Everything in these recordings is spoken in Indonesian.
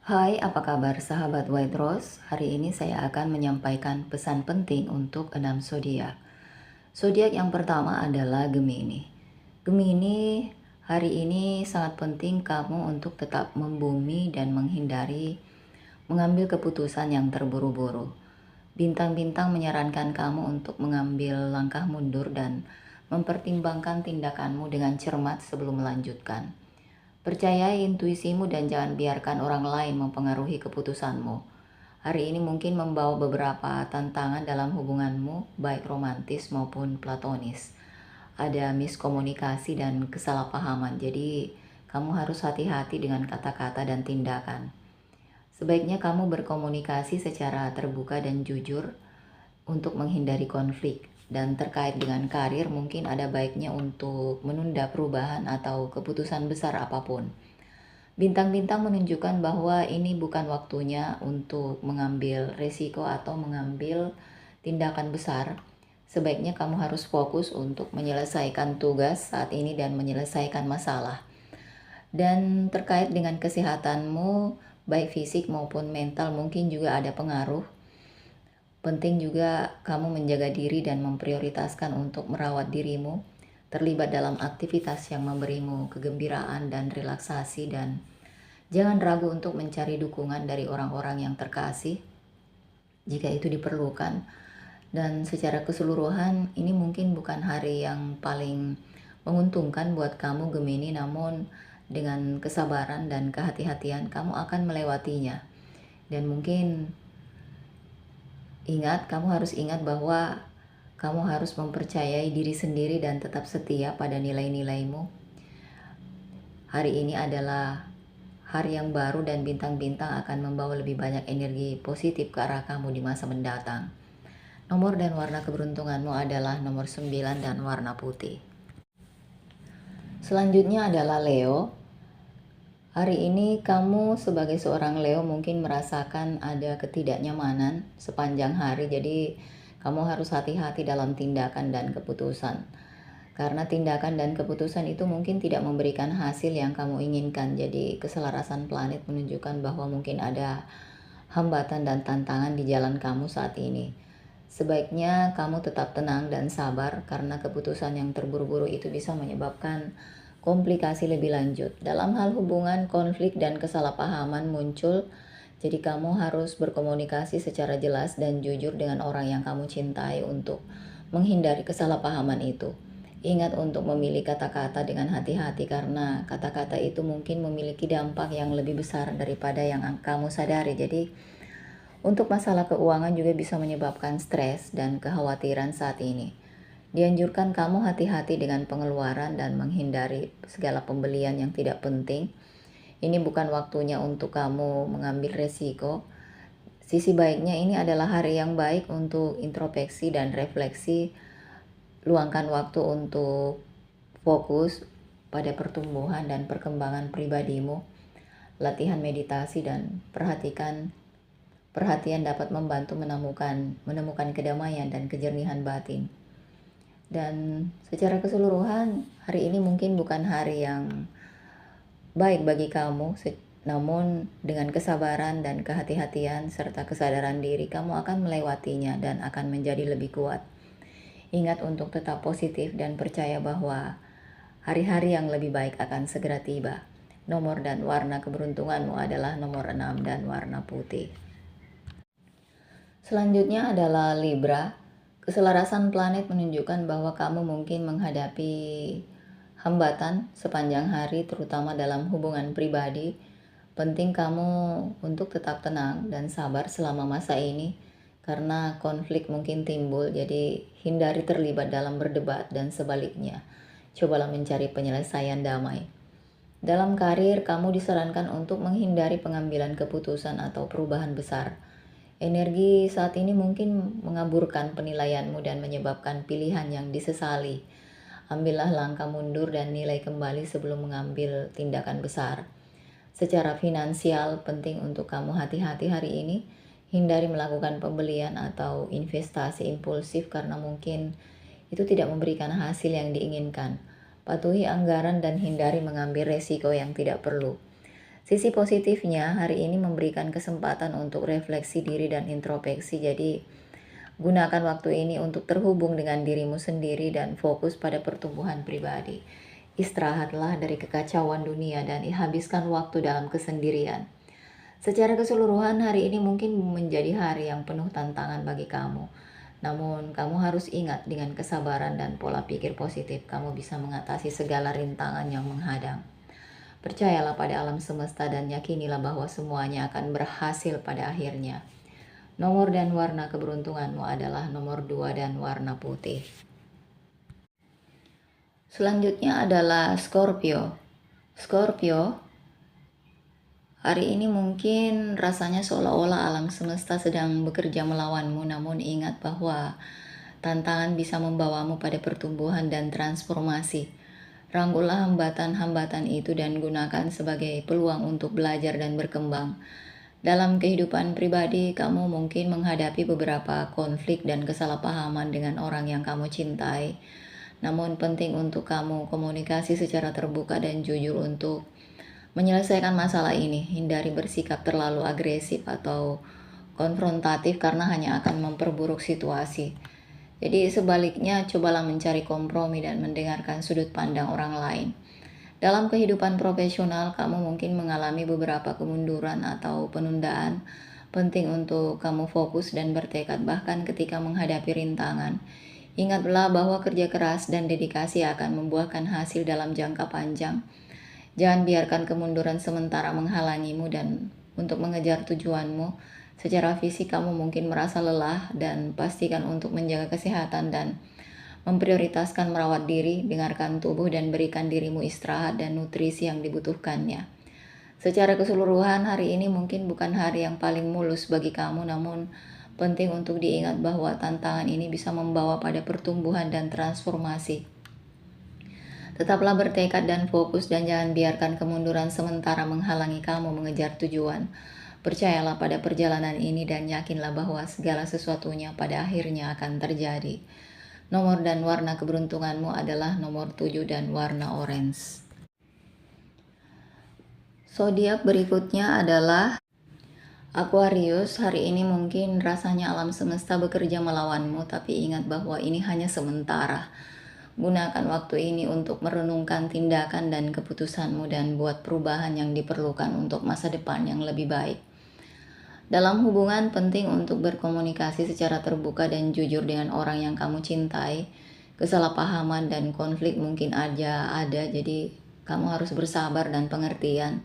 Hai, apa kabar sahabat White Rose? Hari ini saya akan menyampaikan pesan penting untuk 6 zodiak. Zodiak yang pertama adalah Gemini. Gemini, hari ini sangat penting kamu untuk tetap membumi dan menghindari mengambil keputusan yang terburu-buru. Bintang-bintang menyarankan kamu untuk mengambil langkah mundur dan mempertimbangkan tindakanmu dengan cermat sebelum melanjutkan. Percayai intuisimu dan jangan biarkan orang lain mempengaruhi keputusanmu. Hari ini mungkin membawa beberapa tantangan dalam hubunganmu, baik romantis maupun platonis. Ada miskomunikasi dan kesalahpahaman, jadi kamu harus hati-hati dengan kata-kata dan tindakan. Sebaiknya kamu berkomunikasi secara terbuka dan jujur untuk menghindari konflik. Dan terkait dengan karir, mungkin ada baiknya untuk menunda perubahan atau keputusan besar apapun. Bintang-bintang menunjukkan bahwa ini bukan waktunya untuk mengambil resiko atau mengambil tindakan besar. Sebaiknya kamu harus fokus untuk menyelesaikan tugas saat ini dan menyelesaikan masalah. Dan terkait dengan kesehatanmu, baik fisik maupun mental, mungkin juga ada pengaruh. Penting juga kamu menjaga diri dan memprioritaskan untuk merawat dirimu, terlibat dalam aktivitas yang memberimu kegembiraan dan relaksasi, dan jangan ragu untuk mencari dukungan dari orang-orang yang terkasih jika itu diperlukan. Dan secara keseluruhan ini mungkin bukan hari yang paling menguntungkan buat kamu Gemini, namun dengan kesabaran dan kehati-hatian kamu akan melewatinya. Dan mungkin kamu harus ingat bahwa kamu harus mempercayai diri sendiri dan tetap setia pada nilai-nilaimu. Hari ini adalah hari yang baru dan bintang-bintang akan membawa lebih banyak energi positif ke arah kamu di masa mendatang. Nomor dan warna keberuntunganmu adalah nomor 9 dan warna putih. Selanjutnya adalah Leo. Hari ini kamu sebagai seorang Leo mungkin merasakan ada ketidaknyamanan sepanjang hari, jadi kamu harus hati-hati dalam tindakan dan keputusan. Karena tindakan dan keputusan itu mungkin tidak memberikan hasil yang kamu inginkan, jadi keselarasan planet menunjukkan bahwa mungkin ada hambatan dan tantangan di jalan kamu saat ini. Sebaiknya kamu tetap tenang dan sabar karena keputusan yang terburu-buru itu bisa menyebabkan komplikasi lebih lanjut. Dalam hal hubungan, konflik dan kesalahpahaman muncul, jadi kamu harus berkomunikasi secara jelas dan jujur dengan orang yang kamu cintai untuk menghindari kesalahpahaman itu. Ingat untuk memilih kata-kata dengan hati-hati karena kata-kata itu mungkin memiliki dampak yang lebih besar daripada yang kamu sadari. Jadi untuk masalah keuangan juga bisa menyebabkan stres dan kekhawatiran saat ini. Dianjurkan kamu hati-hati dengan pengeluaran dan menghindari segala pembelian yang tidak penting. Ini bukan waktunya untuk kamu mengambil resiko. Sisi baiknya ini adalah hari yang baik untuk introspeksi dan refleksi. Luangkan waktu untuk fokus pada pertumbuhan dan perkembangan pribadimu. Latihan meditasi dan perhatian dapat membantu menemukan kedamaian dan kejernihan batin. Dan secara keseluruhan hari ini mungkin bukan hari yang baik bagi kamu, namun dengan kesabaran dan kehati-hatian serta kesadaran diri kamu akan melewatinya dan akan menjadi lebih kuat. Ingat untuk tetap positif dan percaya bahwa hari-hari yang lebih baik akan segera tiba. Nomor dan warna keberuntunganmu adalah nomor 6 dan warna putih. Selanjutnya adalah Libra. Keselarasan planet menunjukkan bahwa kamu mungkin menghadapi hambatan sepanjang hari, terutama dalam hubungan pribadi. Penting kamu untuk tetap tenang dan sabar selama masa ini, karena konflik mungkin timbul, jadi hindari terlibat dalam berdebat dan sebaliknya. Cobalah mencari penyelesaian damai. Dalam karir, kamu disarankan untuk menghindari pengambilan keputusan atau perubahan besar. Energi saat ini mungkin mengaburkan penilaianmu dan menyebabkan pilihan yang disesali. Ambillah langkah mundur dan nilai kembali sebelum mengambil tindakan besar. Secara finansial, penting untuk kamu hati-hati hari ini. Hindari melakukan pembelian atau investasi impulsif karena mungkin itu tidak memberikan hasil yang diinginkan. Patuhi anggaran dan hindari mengambil resiko yang tidak perlu. Sisi positifnya, hari ini memberikan kesempatan untuk refleksi diri dan introspeksi. Jadi, gunakan waktu ini untuk terhubung dengan dirimu sendiri dan fokus pada pertumbuhan pribadi. Istirahatlah dari kekacauan dunia dan habiskan waktu dalam kesendirian. Secara keseluruhan, hari ini mungkin menjadi hari yang penuh tantangan bagi kamu. Namun, kamu harus ingat dengan kesabaran dan pola pikir positif, kamu bisa mengatasi segala rintangan yang menghadang. Percayalah pada alam semesta dan yakinilah bahwa semuanya akan berhasil pada akhirnya. Nomor dan warna keberuntunganmu adalah nomor 2 dan warna putih. Selanjutnya adalah Scorpio. Scorpio, hari ini mungkin rasanya seolah-olah alam semesta sedang bekerja melawanmu, namun ingat bahwa tantangan bisa membawamu pada pertumbuhan dan transformasi. Rangkullah hambatan-hambatan itu dan gunakan sebagai peluang untuk belajar dan berkembang. Dalam kehidupan pribadi, kamu mungkin menghadapi beberapa konflik dan kesalahpahaman dengan orang yang kamu cintai. Namun penting untuk kamu komunikasi secara terbuka dan jujur untuk menyelesaikan masalah ini. Hindari bersikap terlalu agresif atau konfrontatif karena hanya akan memperburuk situasi. Jadi sebaliknya, cobalah mencari kompromi dan mendengarkan sudut pandang orang lain. Dalam kehidupan profesional, kamu mungkin mengalami beberapa kemunduran atau penundaan. Penting untuk kamu fokus dan bertekad bahkan ketika menghadapi rintangan. Ingatlah bahwa kerja keras dan dedikasi akan membuahkan hasil dalam jangka panjang. Jangan biarkan kemunduran sementara menghalangimu dan untuk mengejar tujuanmu. Secara fisik kamu mungkin merasa lelah dan pastikan untuk menjaga kesehatan dan memprioritaskan merawat diri, dengarkan tubuh dan berikan dirimu istirahat dan nutrisi yang dibutuhkannya. Secara keseluruhan hari ini mungkin bukan hari yang paling mulus bagi kamu, namun penting untuk diingat bahwa tantangan ini bisa membawa pada pertumbuhan dan transformasi. Tetaplah bertekad dan fokus dan jangan biarkan kemunduran sementara menghalangi kamu mengejar tujuan. Percayalah pada perjalanan ini dan yakinlah bahwa segala sesuatunya pada akhirnya akan terjadi. Nomor dan warna keberuntunganmu adalah nomor 7 dan warna orange. Zodiak berikutnya adalah Aquarius. Hari ini mungkin rasanya alam semesta bekerja melawanmu, tapi ingat bahwa ini hanya sementara. Gunakan waktu ini untuk merenungkan tindakan dan keputusanmu dan buat perubahan yang diperlukan untuk masa depan yang lebih baik. Dalam hubungan, penting untuk berkomunikasi secara terbuka dan jujur dengan orang yang kamu cintai. Kesalahpahaman dan konflik mungkin aja ada, jadi kamu harus bersabar dan pengertian.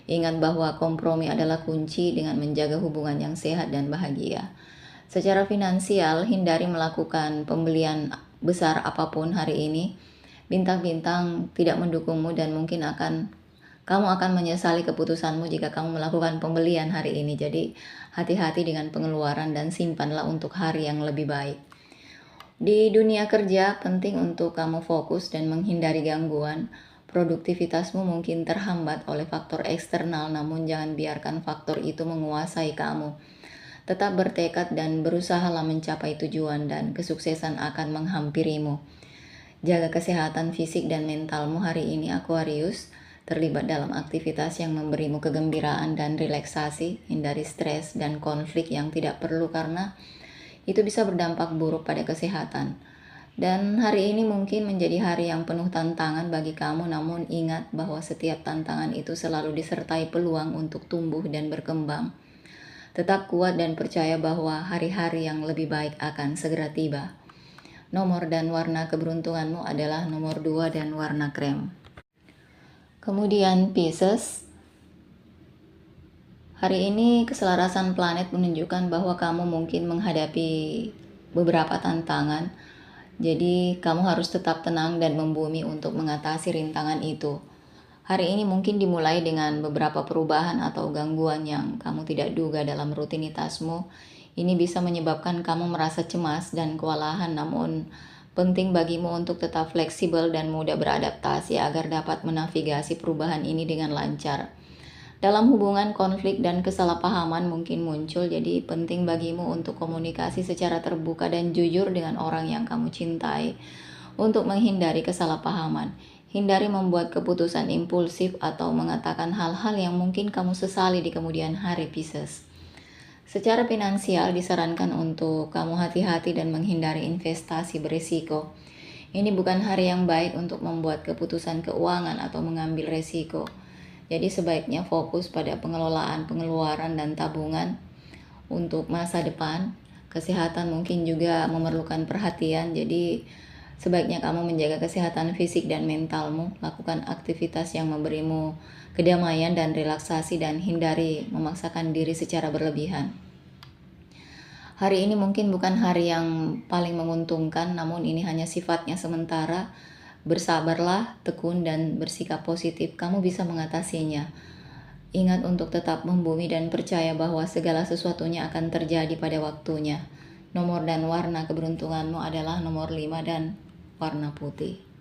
Ingat bahwa kompromi adalah kunci dengan menjaga hubungan yang sehat dan bahagia. Secara finansial, hindari melakukan pembelian besar apapun hari ini. Bintang-bintang tidak mendukungmu dan mungkin kamu akan menyesali keputusanmu jika kamu melakukan pembelian hari ini. Jadi hati-hati dengan pengeluaran dan simpanlah untuk hari yang lebih baik. Di dunia kerja, penting untuk kamu fokus dan menghindari gangguan. Produktivitasmu mungkin terhambat oleh faktor eksternal, namun jangan biarkan faktor itu menguasai kamu. Tetap bertekad dan berusahalah mencapai tujuan dan kesuksesan akan menghampirimu. Jaga kesehatan fisik dan mentalmu hari ini Aquarius. Terlibat dalam aktivitas yang memberimu kegembiraan dan relaksasi. Hindari stres dan konflik yang tidak perlu karena itu bisa berdampak buruk pada kesehatan. Dan hari ini mungkin menjadi hari yang penuh tantangan bagi kamu, namun ingat bahwa setiap tantangan itu selalu disertai peluang untuk tumbuh dan berkembang. Tetap kuat dan percaya bahwa hari-hari yang lebih baik akan segera tiba. Nomor dan warna keberuntunganmu adalah nomor 2 dan warna krem. Kemudian Pisces. Hari ini keselarasan planet menunjukkan bahwa kamu mungkin menghadapi beberapa tantangan. Jadi kamu harus tetap tenang dan membumi untuk mengatasi rintangan itu. Hari ini mungkin dimulai dengan beberapa perubahan atau gangguan yang kamu tidak duga dalam rutinitasmu. Ini bisa menyebabkan kamu merasa cemas dan kewalahan, namun penting bagimu untuk tetap fleksibel dan mudah beradaptasi agar dapat menavigasi perubahan ini dengan lancar. Dalam hubungan, konflik dan kesalahpahaman mungkin muncul, jadi penting bagimu untuk komunikasi secara terbuka dan jujur dengan orang yang kamu cintai untuk menghindari kesalahpahaman. Hindari membuat keputusan impulsif atau mengatakan hal-hal yang mungkin kamu sesali di kemudian hari, Pisces. Secara finansial disarankan untuk kamu hati-hati dan menghindari investasi berisiko. Ini bukan hari yang baik untuk membuat keputusan keuangan atau mengambil resiko. Jadi sebaiknya fokus pada pengelolaan pengeluaran dan tabungan untuk masa depan. Kesehatan mungkin juga memerlukan perhatian, jadi sebaiknya kamu menjaga kesehatan fisik dan mentalmu, lakukan aktivitas yang memberimu kedamaian dan relaksasi, dan hindari memaksakan diri secara berlebihan. Hari ini mungkin bukan hari yang paling menguntungkan, namun ini hanya sifatnya sementara. Bersabarlah, tekun, dan bersikap positif. Kamu bisa mengatasinya. Ingat untuk tetap membumi dan percaya bahwa segala sesuatunya akan terjadi pada waktunya. Nomor dan warna keberuntunganmu adalah nomor 5 dan warna putih.